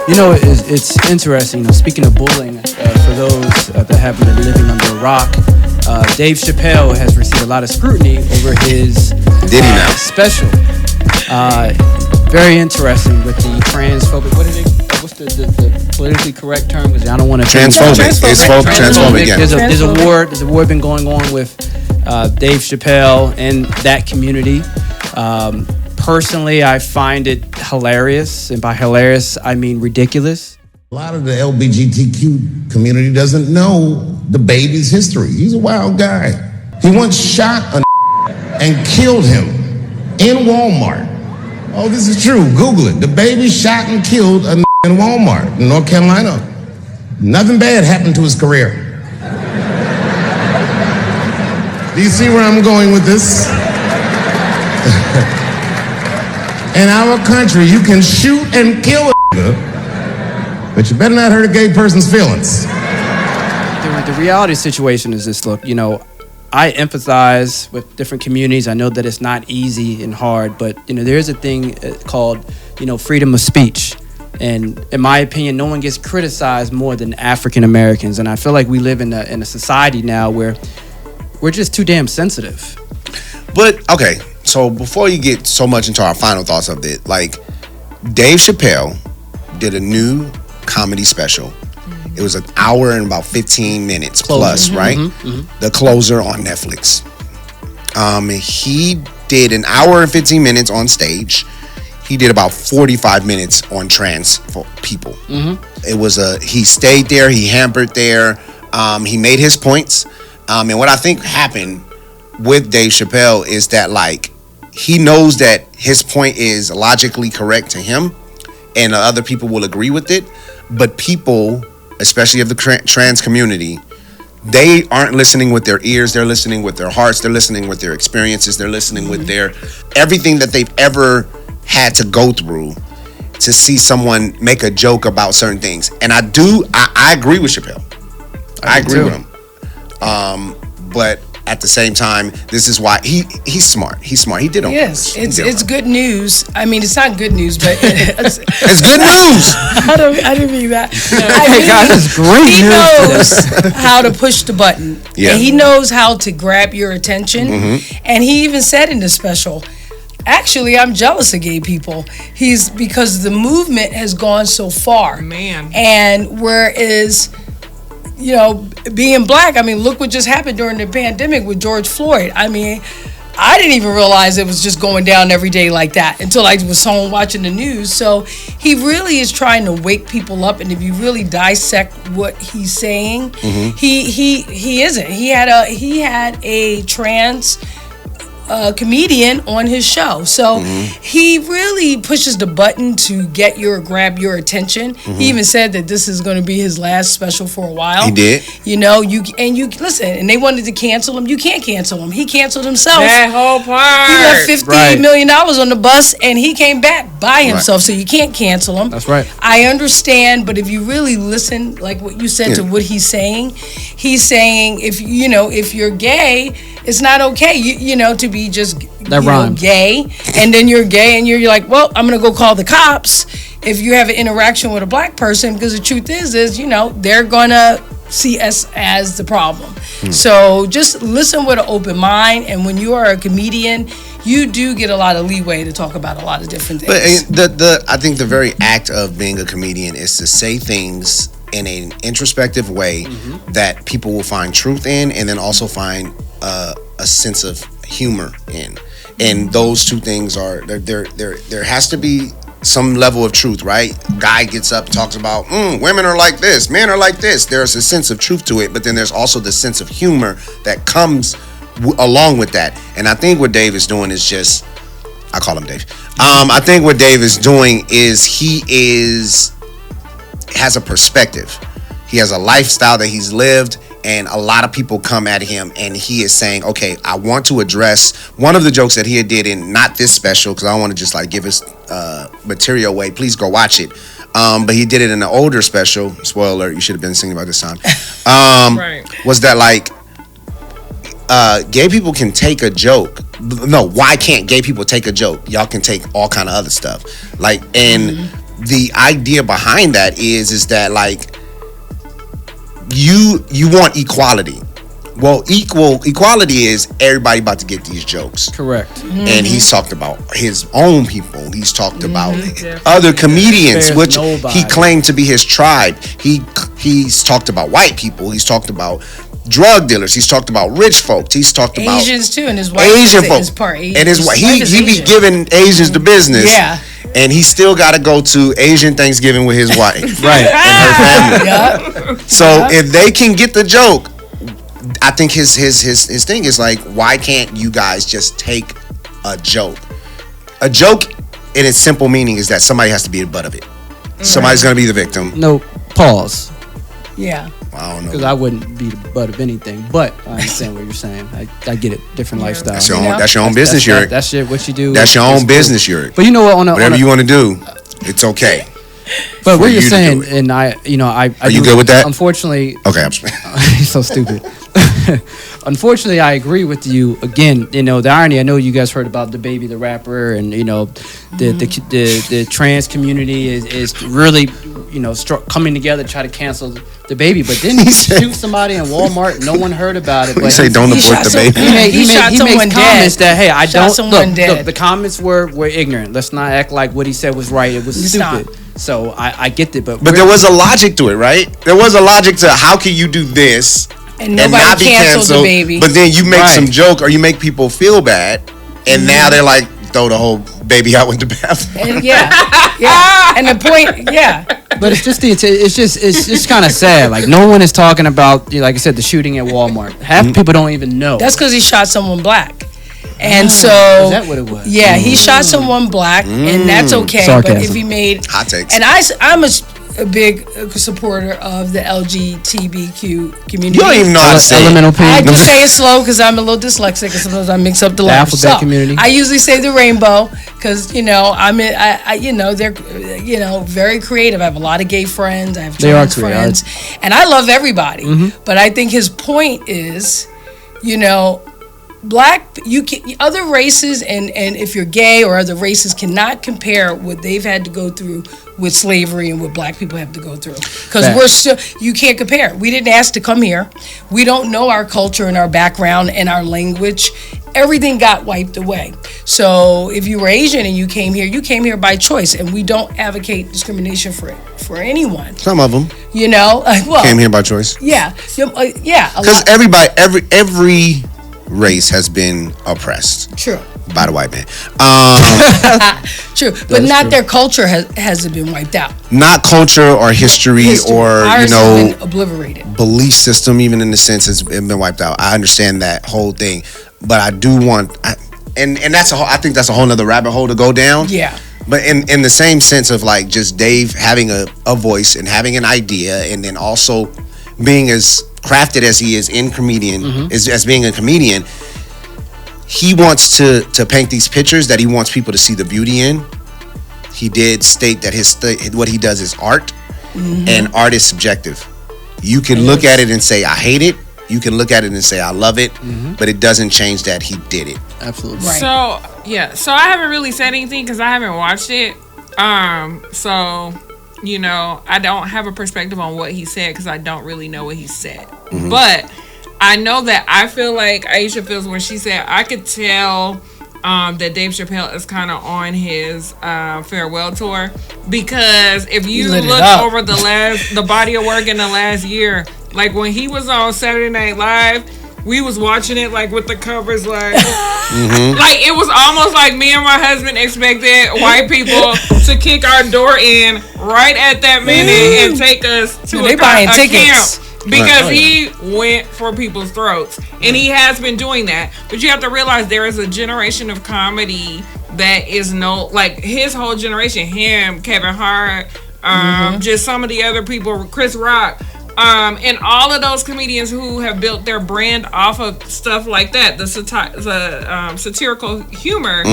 You know, it's interesting. You know, speaking of bullying, for those that happen to be living under a rock, Dave Chappelle has received a lot of scrutiny over his special. Very interesting with the transphobic. What's the politically correct term? Because I don't want to transphobic. It's transphobic. Yeah. There's a war been going on with Dave Chappelle and that community. Personally, I find it hilarious, and by hilarious, I mean ridiculous. A lot of the LGBTQ community doesn't know the baby's history. He's a wild guy. He once shot a and killed him in Walmart. Oh, this is true. Google it. The baby shot and killed a in Walmart in North Carolina. Nothing bad happened to his career. Do you see where I'm going with this? In our country, you can shoot and kill a but you better not hurt a gay person's feelings. The reality situation is this, look, you know, I empathize with different communities. I know that it's not easy and hard, but, you know, there's a thing called, you know, freedom of speech. And in my opinion, no one gets criticized more than African Americans. And I feel like we live in a society now where we're just too damn sensitive. But, okay, so before you get so much into our final thoughts of it, like, Dave Chappelle did a new comedy special. It was an hour and about 15 minutes plus, right? The Closer on Netflix. He did an hour and 15 minutes on stage. He did about 45 minutes on trans people. It was he stayed there, he hampered there, he made his points. And what I think happened with Dave Chappelle is that, like, he knows that his point is logically correct to him, and other people will agree with it. But people, especially of the trans community, they aren't listening with their ears. They're listening with their hearts. They're listening with their experiences. They're listening with their everything that they've ever had to go through to see someone make a joke about certain things. And I agree with Chappelle. I agree with him. But at the same time, this is why he's smart. He's smart. He did on purpose. Yes, it's good news. I mean, it's not good news, but it's good news. I didn't mean that. It's great. He knows how to push the button. Yeah. And he knows how to grab your attention. And he even said in the special, actually, I'm jealous of gay people. Because the movement has gone so far. Man. And whereas, you know, being black, I mean, look what just happened during the pandemic with George Floyd. I mean, I didn't even realize it was just going down every day like that until I was home watching the news. So he really is trying to wake people up. And if you really dissect what he's saying, he isn't. He had a trans comedian on his show. So he really pushes the button to grab your attention. He even said that this is going to be his last special for a while. He did. You know, you listen, and they wanted to cancel him. You can't cancel him. He canceled himself. That whole part. He left $50 million on the bus, and he came back by himself. So you can't cancel him. That's right. I understand, but if you really listen, like what you said to what he's saying if you're gay, it's not okay. You know, to be just gay, and then you're gay, and you're like, well, I'm gonna go call the cops if you have an interaction with a black person, because the truth is you know, they're gonna see us as the problem. So just listen with an open mind, and when you are a comedian, you do get a lot of leeway to talk about a lot of different things. But I think the very act of being a comedian is to say things in an introspective way that people will find truth in, and then also find a sense of humor in. And those two things are there has to be some level of truth, right? Guy gets up and talks about women are like this, men are like this. There's a sense of truth to it, but then there's also the sense of humor that comes along with that. And I think what Dave is doing is just, I call him Dave. I think what Dave is doing is has a perspective. He has a lifestyle that he's lived, and a lot of people come at him, and he is saying, okay, I want to address one of the jokes that he did in not this special, because I don't want to just like give his material away. Please go watch it. But he did it in an older special. Spoiler alert, you should have been singing about this time. Was that like gay people can take a joke. No, why can't gay people take a joke? Y'all can take all kind of other stuff. Like, and the idea behind that is that like you want equality. Well, equality is everybody about to get these jokes. Correct. And he's talked about his own people. He's talked about other comedians, which he claimed to be his tribe. He's talked about white people. He's talked about drug dealers. He's talked about rich folks. He's talked about Asians too, and his wife Asian folks. His part Asian. And his wife, he be giving Asians the business. Yeah. And he still got to go to Asian Thanksgiving with his wife, Right. and her family. Yep. So if they can get the joke, I think his thing is like, why can't you guys just take a joke? A joke in its simple meaning is that somebody has to be the butt of it. Somebody's gonna be the victim. No, pause. Yeah. I don't know. Because I wouldn't be the butt of anything, but I understand what you're saying. I get it. Different lifestyle. That's your own business, Yurick. That's shit. What you do. That's your own business, Yurick. But you know what? Whatever you want to do, it's okay. But what you you're to saying, do it. and I Are you good with that? Unfortunately, Okay, I'm he's so stupid. Unfortunately, I agree with you. Again, the irony. I know you guys heard about the baby, the rapper, and the trans community is really coming together to try to cancel the baby. But then he shoot somebody in Walmart. No one heard about it. You say don't abort the baby. He makes comments that, hey, I don't look. The comments were ignorant. Let's not act like what he said was right. It was stupid. So I get it, but there was a logic to it, right? There was a logic to how can you do this and not be canceled, the baby, but then you make some joke or you make people feel bad, and now they're like throw the whole baby out with the bathroom. Yeah. And the point, But it's just kind of sad. Like no one is talking about, like I said, the shooting at Walmart. Half people don't even know. That's because he shot someone black. And so is that what it was? Yeah, he shot someone black, and that's okay. Sarcasm. But if he made hot takes, and I'm a big supporter of the LGBTQ community. You don't even know how to say Elemental P. I just say it slow because I'm a little dyslexic, and sometimes I mix up the letters. Alphabet community. I usually say the rainbow because they're very creative. I have a lot of gay friends. I have trans friends, and I love everybody. But I think his point is, other races and if you're gay or other races cannot compare what they've had to go through with slavery and what black people have to go through, because you can't compare. We didn't ask to come here. We don't know our culture and our background and our language. Everything got wiped away. So if you were Asian and you came here by choice, and we don't advocate discrimination for anyone. Some of them, came here by choice. Yeah. Because every race has been oppressed. True. By the white man. True, but not their culture hasn't been wiped out. Not culture or history. Or ours has been obliterated. Belief system, even in the sense it's been wiped out. I understand that whole thing, but I do want, and that's I think that's a whole nother rabbit hole to go down. Yeah. But in the same sense of like just Dave having a voice and having an idea, and then also being as crafted as he is in comedian, as being a comedian, he wants to paint these pictures that he wants people to see the beauty in. He did state that what he does is art, and art is subjective. You can look at it and say, I hate it. You can look at it and say, I love it, but it doesn't change that he did it. Absolutely. Right. So I haven't really said anything because I haven't watched it. I don't have a perspective on what he said because I don't really know what he said. But I know that I feel like Aisha feels when she said, I could tell that Dave Chappelle is kind of on his farewell tour, because if you look over the body of work in the last year, like when he was on Saturday Night Live, we was watching it like with the covers like like it was almost like me and my husband expected white people to kick our door in right at that minute and take us to a camp. Because he went for people's throats, and he has been doing that. But you have to realize there is a generation of comedy that is like his whole generation, him, Kevin Hart, just some of the other people, Chris Rock, and all of those comedians who have built their brand off of stuff like that, the satirical humor,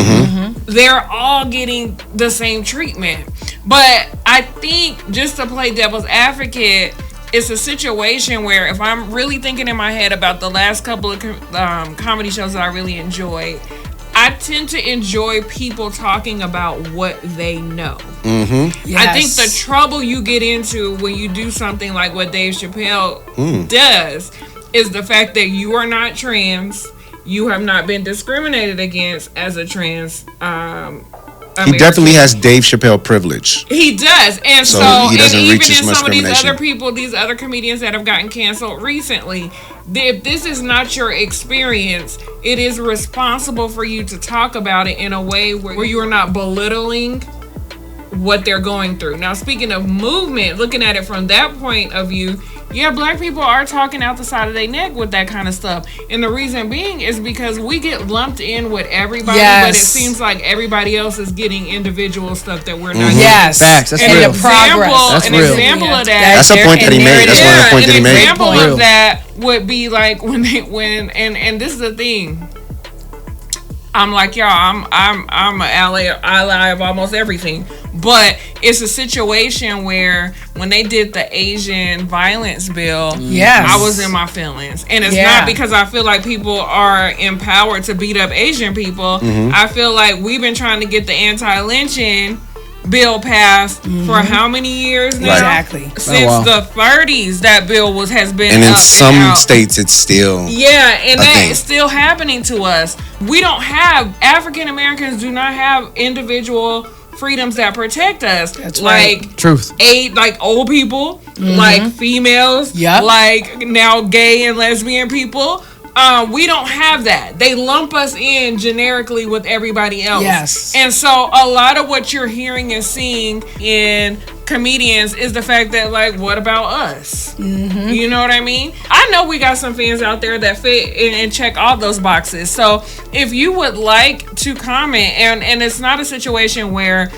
they're all getting the same treatment. But I think, just to play devil's advocate, it's a situation where if I'm really thinking in my head about the last couple of comedy shows that I really enjoyed, I tend to enjoy people talking about what they know. Mm-hmm. Yes. I think the trouble you get into when you do something like what Dave Chappelle does is the fact that you are not trans. You have not been discriminated against as a trans He definitely has Dave Chappelle privilege. He does. And So so he doesn't and reach even as in much some of these discrimination. other people, these other comedians that have gotten canceled recently, if this is not your experience, it is responsible for you to talk about it in a way where you are not belittling what they're going through. Now, speaking of movement, looking at it from that point of view, yeah, black people are talking out the side of their neck with that kind of stuff. And the reason being is because we get lumped in with everybody, Yes. but it seems like everybody else is getting individual stuff that we're not Mm-hmm. getting. Yes. Facts. That's An real. example, That's an real. example of that. That's a point that he made. That's one of the points that he An made. example Real. of that would be like and this is the thing. I'm like, y'all, I'm an ally of almost everything. But it's a situation where when they did the Asian violence bill, Yes. I was in my feelings. And it's Yeah. not because I feel like people are empowered to beat up Asian people. I feel like we've been trying to get the anti-lynching bill passed for how many years now? Exactly. Since wow. the 30s, that bill has been And in up some and out. states, it's still. Yeah, and a that thing. is still happening to us. We don't have, African Americans do not have individual freedoms that protect us. That's right. Like Truth. like old people, like females, Yep. like now gay and lesbian people. We don't have that. They lump us in generically with everybody else. Yes. And so a lot of what you're hearing and seeing in comedians is the fact that, like, what about us? Mm-hmm. You know what I mean? I know we got some fans out there that fit and check all those boxes. So if you would like to comment, and it's not a situation where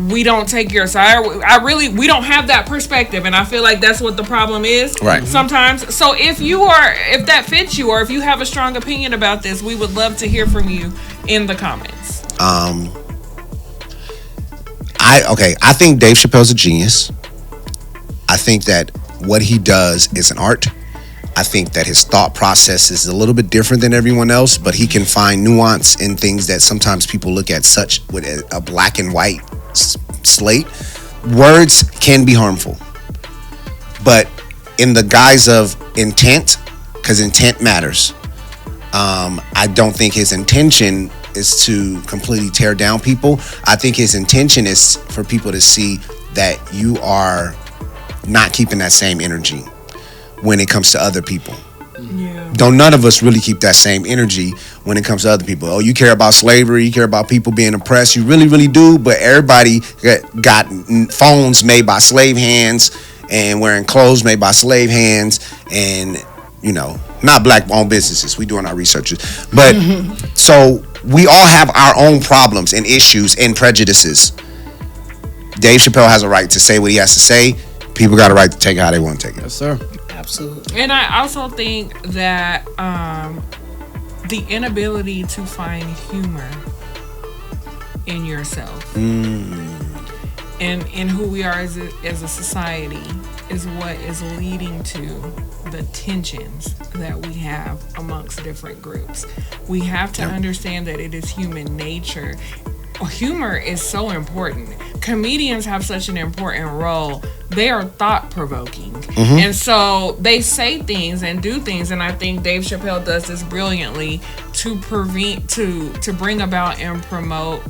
we don't take your side. We don't have that perspective, and I feel like that's what the problem is. Right. Sometimes. So if that fits you, or if you have a strong opinion about this, we would love to hear from you in the comments. I think Dave Chappelle's a genius. I think that what he does is an art. I think that his thought process is a little bit different than everyone else, but he can find nuance in things that sometimes people look at such with a black and white slate. Words can be harmful, but in the guise of intent, because intent matters. I don't think his intention is to completely tear down people. I think his intention is for people to see that you are not keeping that same energy when it comes to other people. Yeah. Don't none of us really keep that same energy when it comes to other people. Oh, you care about slavery, you care about people being oppressed, you really, really do, but everybody got phones made by slave hands and wearing clothes made by slave hands, and, you know, not black-owned businesses. We doing our researches. But so we all have our own problems and issues and prejudices. Dave Chappelle has a right to say what he has to say. People got a right to take it how they want to take it. Yes, sir. Absolutely. And I also think that the inability to find humor in yourself and in who we are as a society is what is leading to the tensions that we have amongst different groups. We have to understand that it is human nature. Humor is so important. Comedians have such an important role. They are thought-provoking. And so they say things and do things, and I think Dave Chappelle does this brilliantly to bring about and promote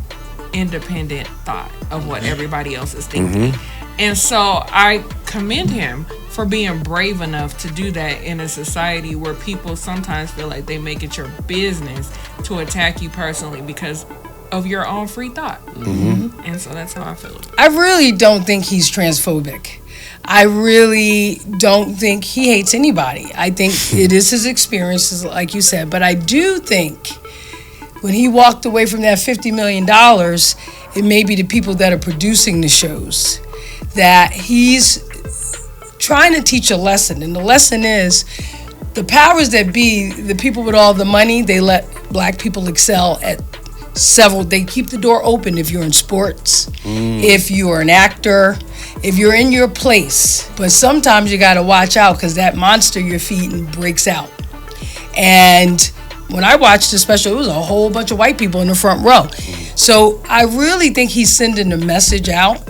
independent thought of what everybody else is thinking. And so I commend him for being brave enough to do that in a society where people sometimes feel like they make it your business to attack you personally because of your own free thought. And so that's how I feel. I really don't think he's transphobic. I really don't think he hates anybody. I think it is his experiences, like you said. But I do think when he walked away from that $50 million, it may be the people that are producing the shows, that he's trying to teach a lesson. And the lesson is the powers that be, the people with all the money, they let black people excel at they keep the door open if you're in sports, if you are an actor, if you're in your place. But sometimes you got to watch out because that monster you're feeding breaks out. And when I watched the special, it was a whole bunch of white people in the front row. So I really think he's sending a message out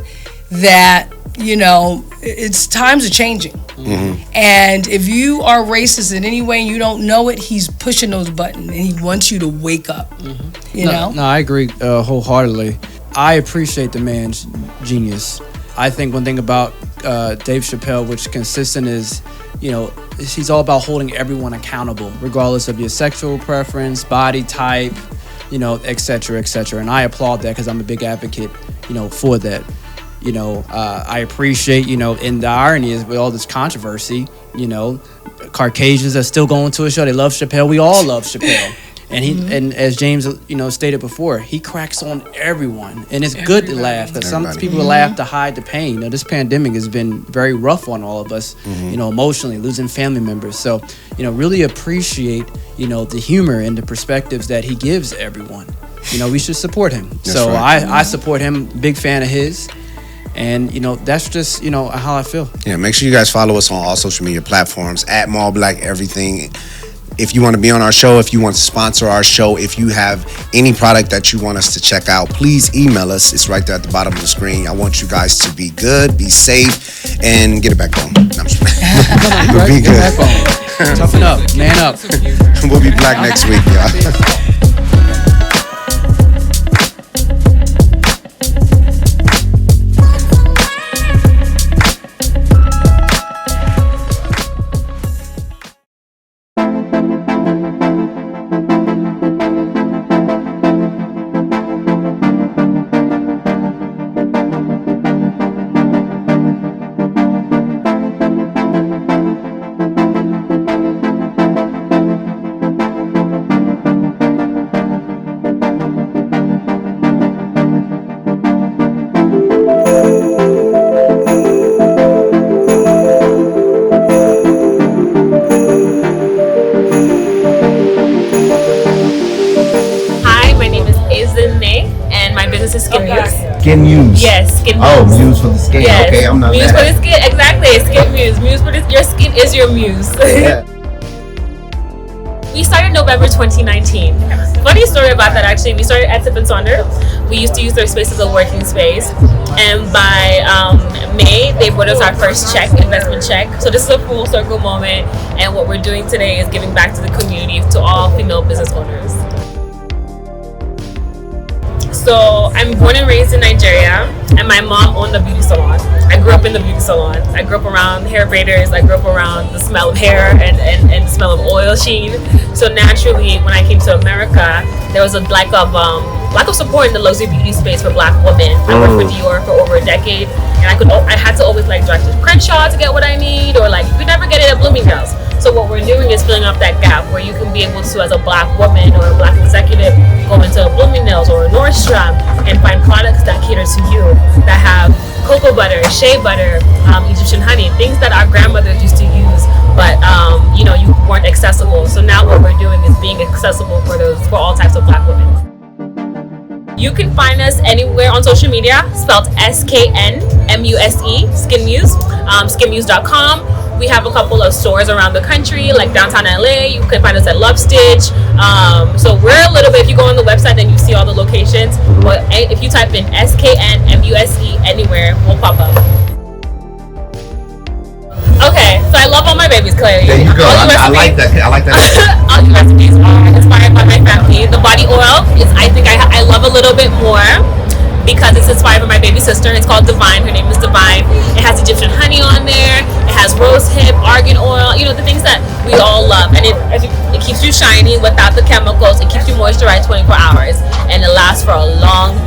that, you know, it's times are changing. And if you are racist in any way and you don't know it, he's pushing those buttons and he wants you to wake up. You know? No, I agree wholeheartedly. I appreciate the man's genius. I think one thing about Dave Chappelle, which is consistent, is, you know, he's all about holding everyone accountable, regardless of your sexual preference, body type, you know, et cetera, et cetera. And I applaud that because I'm a big advocate, you know, for that. You know, I appreciate, you know, and the irony is with all this controversy, you know, Caucasians are still going to a show. They love Chappelle. We all love Chappelle. And he, and as James, you know, stated before, he cracks on everyone, and it's good to laugh. Because some people laugh to hide the pain. You know, this pandemic has been very rough on all of us. You know, emotionally, losing family members. So, you know, really appreciate, you know, the humor and the perspectives that he gives everyone. You know, we should support him. That's so right. I support him. Big fan of his. And, you know, that's just, you know, how I feel. Yeah, make sure you guys follow us on all social media platforms at Mallblack everything. If you want to be on our show, if you want to sponsor our show, if you have any product that you want us to check out, please email us. It's right there at the bottom of the screen. I want you guys to be good, be safe, and get it back on. No, I'm just Right, be good. Back on. Toughen up, man up. We'll be back next week, y'all. Skin Muse. Yes, Skin Muse. Oh, Muse for the skin. Yes. Okay, I'm not Muse mad. for the skin, exactly. Skin Muse. Muse for the, your skin is your muse. Yeah. We started November 2019. Funny story about that, actually. We started at Sip and Sonder. We used to use their space as a working space. And by May, they brought us our first check, investment check. So this is a full circle moment. And what we're doing today is giving back to the community, to all female business owners. So I'm born and raised in Nigeria, and my mom owned a beauty salon. I grew up in the beauty salon. I grew up around hair braiders. I grew up around the smell of hair and the smell of oil sheen. So naturally, when I came to America, there was a lack of support in the luxury beauty space for Black women. I worked for Dior for over a decade, and I had to always like drive to Crenshaw to get what I need, or like we never get it at Bloomingdale's. So what we're doing is filling up that gap where you can be able to, as a Black woman or a Black executive, go into a Bloomingdale's or a Nordstrom and find products that cater to you, that have cocoa butter, shea butter, Egyptian honey, things that our grandmothers used to use, but you know, you weren't accessible. So now what we're doing is being accessible for all types of Black women. You can find us anywhere on social media, spelled SKNMUSE, Skin Muse, skinmuse.com. We have a couple of stores around the country, like downtown LA. You can find us at Love Stitch. So we're a little bit, if you go on the website, then you see all the locations. But if you type in SKNMUSE anywhere, we'll pop up. Okay, so I love all my babies, clearly. There you go. I like that. I like that. All the recipes are inspired by my family. The body oil is, I think I love a little bit more because it's inspired by my baby sister. It's called Divine. Her name is Divine. It has Egyptian honey on there. It has rose hip, argan oil, you know, the things that we all love. And it keeps you shiny without the chemicals. It keeps you moisturized 24 hours. And it lasts for a long